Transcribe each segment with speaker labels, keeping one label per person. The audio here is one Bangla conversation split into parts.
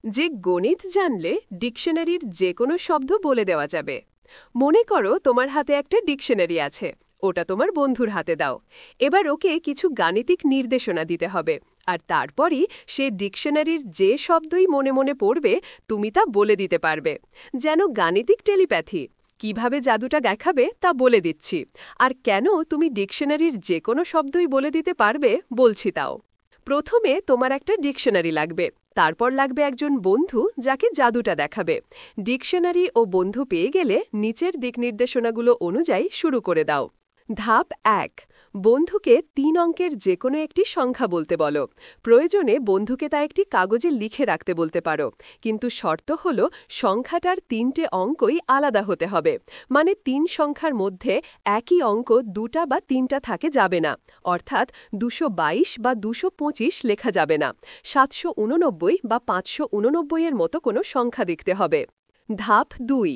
Speaker 1: যে গণিত জানলে ডিকশনারির যে কোনো শব্দ বলে দেওয়া যাবে। মনে করো তোমার হাতে একটা ডিকশনারি আছে, ওটা তোমার বন্ধুর হাতে দাও। এবার ওকে কিছু গাণিতিক নির্দেশনা দিতে হবে, আর তারপরই সে ডিকশনারির যে শব্দই মনে মনে পড়বে তুমি তা বলে দিতে পারবে। যেন গাণিতিক টেলিপ্যাথি। কিভাবে জাদুটা দেখাবে তা বলে দিচ্ছি, আর কেন তুমি ডিকশনারির যে কোনো শব্দই বলে দিতে পারবে বলছি তাও। প্রথমে তোমার একটা ডিকশনারি লাগবে, তারপর লাগবে একজন বন্ধু যাকে জাদুটা দেখাবে। ডিকশনারি ও বন্ধু পেয়ে গেলে নিচের দিকনির্দেশনাগুলো অনুযায়ী শুরু করে দাও। ধাপ ১, বন্ধুকে ৩ অঙ্কের যে কোনো একটি সংখ্যা বলতে বলো। প্রয়োজনে বন্ধুকে তা একটি কাগজে লিখে রাখতে বলতে পারো, কিন্তু শর্ত হল সংখ্যাটার ৩টে অঙ্কই আলাদা হতে হবে। মানে ৩ সংখ্যার মধ্যে একই অঙ্ক ২টা বা ৩টা থাকে যাবে না। অর্থাৎ ২২২ বা ২২৫ লেখা যাবে না। ৭৮৯ বা ৫৮৯ এর মতো কোনো সংখ্যা দেখতে হবে। ধাপ ২,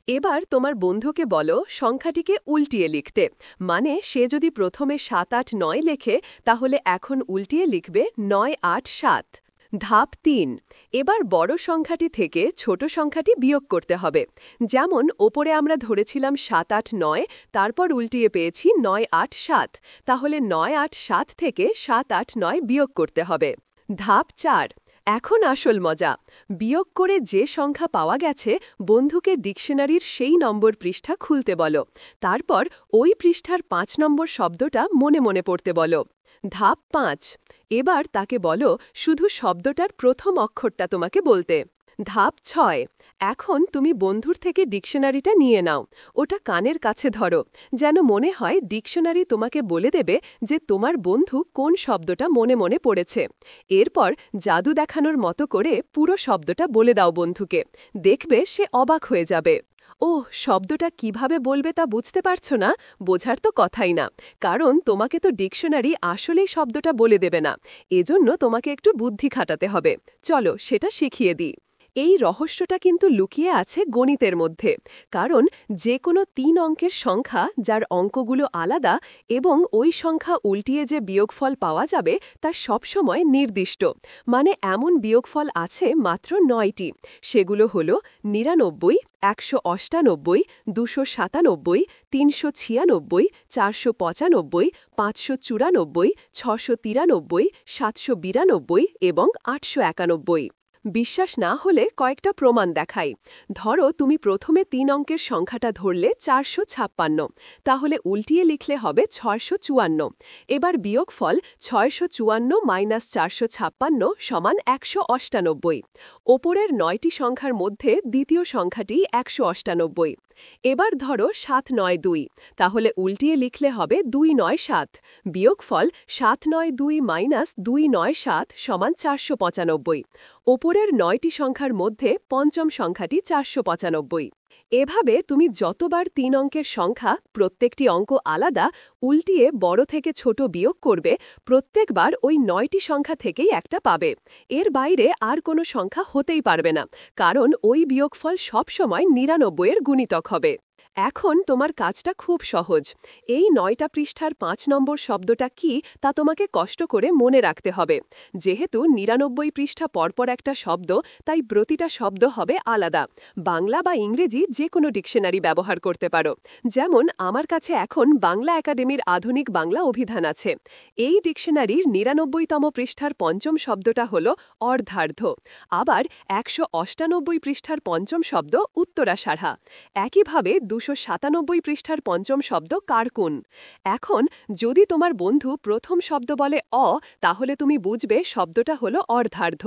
Speaker 1: এবার তোমার বন্ধুকে বলো সংখ্যাটিকে উল্টিয়ে লিখতে। মানে সে যদি প্রথমে ৭৮৯ লেখে, তাহলে এখন উল্টিয়ে লিখবে ৯৮৭। ধাপ ৩, এবার বড় সংখ্যাটি থেকে ছোট সংখ্যাটি বিয়োগ করতে হবে। যেমন ওপরে আমরা ধরেছিলাম ৭৮৯, তারপর উল্টিয়ে পেয়েছি ৯৮৭, তাহলে ৯৮৭ থেকে ৭৮৯ বিয়োগ করতে হবে। ধাপ ৪, এখন আসল মজা। বিয়োগ করে যে সংখ্যা পাওয়া গেছে বন্ধুকে ডিকশনারির সেই নম্বর পৃষ্ঠা খুলতে বলো। তারপর ওই পৃষ্ঠার ৫ নম্বর শব্দটা মনে মনে পড়তে বলো। ধাপ ৫, এবার তাকে বলো শুধু শব্দটার প্রথম অক্ষরটা তোমাকে বলতে। ধাপ ৬, এখন তুমি বন্ধুর থেকে ডিকশনারিটা নিয়ে নাও। ওটা কানের কাছে ধরো, যেন মনে হয় ডিকশনারি তোমাকে বলে দেবে যে তোমার বন্ধু কোন শব্দটা মনে মনে পড়েছে। এরপর জাদু দেখানোর মতো করে পুরো শব্দটা বলে দাও বন্ধুকে। দেখবে সে অবাক হয়ে যাবে। ওহ, শব্দটা কিভাবে বলবে তা বুঝতে পারছো না? বোঝার তো কথাই না, কারণ তোমাকে তো ডিকশনারি আসলেই শব্দটা বলে দেবে না। এজন্য তোমাকে একটু বুদ্ধি খাটাতে হবে। চলো সেটা শিখিয়ে দিই। এই রহস্যটা কিন্তু লুকিয়ে আছে গণিতের মধ্যে। কারণ যে কোনো ৩ অঙ্কের সংখ্যা যার অঙ্কগুলো আলাদা এবং ওই সংখ্যা উল্টিয়ে যে বিয়োগফল পাওয়া যাবে তা সবসময় নির্দিষ্ট। মানে এমন বিয়োগফল আছে মাত্র ৯টি। সেগুলো হল ৯৯, ১৯৮, ২৯৭, ৩৯৬, ৪৯৫, ৫৯৪, ৬৯৩, ৭৯২ এবং ৮৯১। বিশ্বাস না হলে কয়েকটা প্রমাণ দেখাই। ধরো তুমি প্রথমে ৩ অঙ্কের সংখ্যাটা ধরলে ৪৫৬, তাহলে উল্টিয়ে লিখলে হবে ৬৫৪। এবার বিয়োগফল ৬৫৪ - ৪৫৬ সমান ১৯৮। ওপরের ৯টি সংখ্যার মধ্যে দ্বিতীয় সংখ্যাটি ১৯৮। এবার ধরো ৭৯২, তাহলে উল্টিয়ে লিখলে হবে ২৯৭। বিয়োগফল ৭৯২ - ২৯৭ সমান ৪৯৫। ওপরের ৯টি সংখ্যার মধ্যে পঞ্চম সংখ্যাটি ৪৯৫। এভাবে তুমি যতবার ৩ অঙ্কের সংখ্যা, প্রত্যেকটি অঙ্ক আলাদা, উল্টিয়ে বড় থেকে ছোট বিয়োগ করবে, প্রত্যেকবার ওই ৯টি সংখ্যা থেকেই একটা পাবে। এর বাইরে আর কোনো সংখ্যা হতেই পারবে না, কারণ ওই বিয়োগফল সবসময় ৯৯ এর গুণিতক হবে। এখন তোমার কাজটা খুব সহজ। এই ৯টা পৃষ্ঠার ৫ নম্বর শব্দটা কি তা তোমাকে কষ্ট করে মনে রাখতে হবে। যেহেতু ৯৯ পৃষ্ঠা পরপর একটা শব্দ, তাই প্রতিটা শব্দ হবে আলাদা। বাংলা বা ইংরেজি যে কোনো ডিকশনারি ব্যবহার করতে পারো। যেমন আমার কাছে এখন বাংলা একাডেমির আধুনিক বাংলা অভিধান আছে। এই ডিকশনারির ৯৯তম পৃষ্ঠার পঞ্চম শব্দটা হল অর্ধার্ধ। আবার ১৯৮ পৃষ্ঠার পঞ্চম শব্দ উত্তরাষাঢ়া। একইভাবে ২৯৭ পৃষ্ঠার পঞ্চম শব্দ কারকুন। এখন যদি তোমার বন্ধু প্রথম শব্দ বলে অ, তাহলে তুমি বুঝবে শব্দটা হলো অর্ধার্ধ।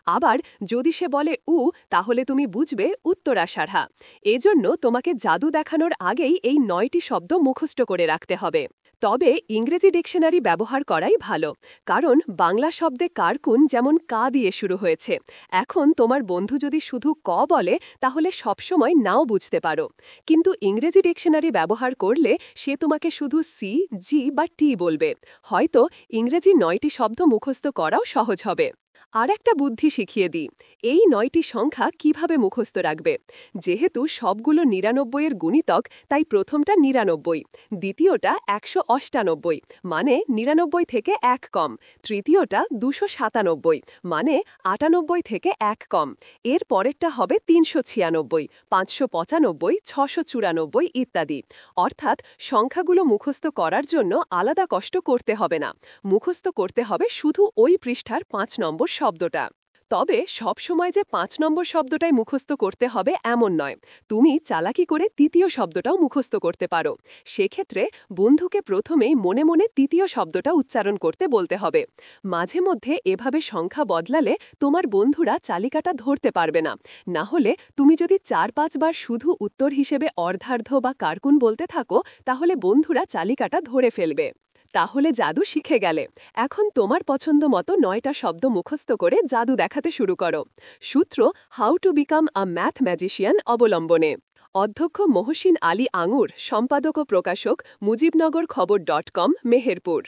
Speaker 1: আবার যদি সে বলে উ, তাহলে তুমি বুঝবে উত্তরাষাঢ়া। এজন্য তোমাকে জাদু দেখানোর আগেই এই ৯টি শব্দ মুখস্থ করে রাখতে হবে। তবে ইংরেজি ডিকশনারি ব্যবহার করাই ভালো, কারণ বাংলা শব্দে কারকুন যেমন কা দিয়ে শুরু হয়েছে। এখন তোমার বন্ধু যদি শুধু ক বলে, তাহলে সবসময় নাও বুঝতে পারো। কিন্তু ইংরেজি ডিকশনারি ব্যবহার করলে সে তোমাকে শুধু সি, জি বা টি বলবে। হয়তো ইংরেজি ৯টি শব্দ মুখস্থ করাও সহজ হবে। আর একটা বুদ্ধি শিখিয়ে দিই। এই ৯টি সংখ্যা কিভাবে মুখস্থ রাখবে। যেহেতু সবগুলো ৯৯-এর গুণিতক, তাই প্রথমটা ৯৯, দ্বিতীয়টা ১৯৮, মানে ৯৯ থেকে ১ কম, তৃতীয়টা ২৯৭, মানে ৯৮ থেকে ১ কম, এর পরেরটা হবে ৩৯৬, ৫৯৫, ৬৯৪ ইত্যাদি। অর্থাৎ সংখ্যাগুলো মুখস্থ করার জন্য আলাদা কষ্ট করতে হবে না, মুখস্থ করতে হবে শুধু ওই পৃষ্ঠার ৫ নম্বর শব্দটা। তবে সবসময় যে ৫ নম্বর শব্দটাই মুখস্থ করতে হবে এমন নয়, তুমি চালাকি করে তৃতীয় শব্দটাও মুখস্থ করতে পারো। সেক্ষেত্রে বন্ধুকে প্রথমেই মনে মনে তৃতীয় শব্দটা উচ্চারণ করতে বলতে হবে। মাঝে মধ্যে এভাবে সংখ্যা বদলালে তোমার বন্ধুরা চালিকাটা ধরতে পারবে না। না হলে তুমি যদি ৪-৫ বার শুধু উত্তর হিসেবে অর্ধার্ধ বা কার্কুন বলতে থাকো, তাহলে বন্ধুরা চালিকাটা ধরে ফেলবে। তাহলে জাদু শিখে গেলে। এখন তোমার পছন্দ মতো ৯টা শব্দ মুখস্থ করে জাদু দেখাতে শুরু করো। সূত্র how to become a math magician অবলম্বনে। অধ্যক্ষ মহসিন আলী আঙুর, সম্পাদক ও প্রকাশক, মুজিবনগর খবর.com, মেহেরপুর।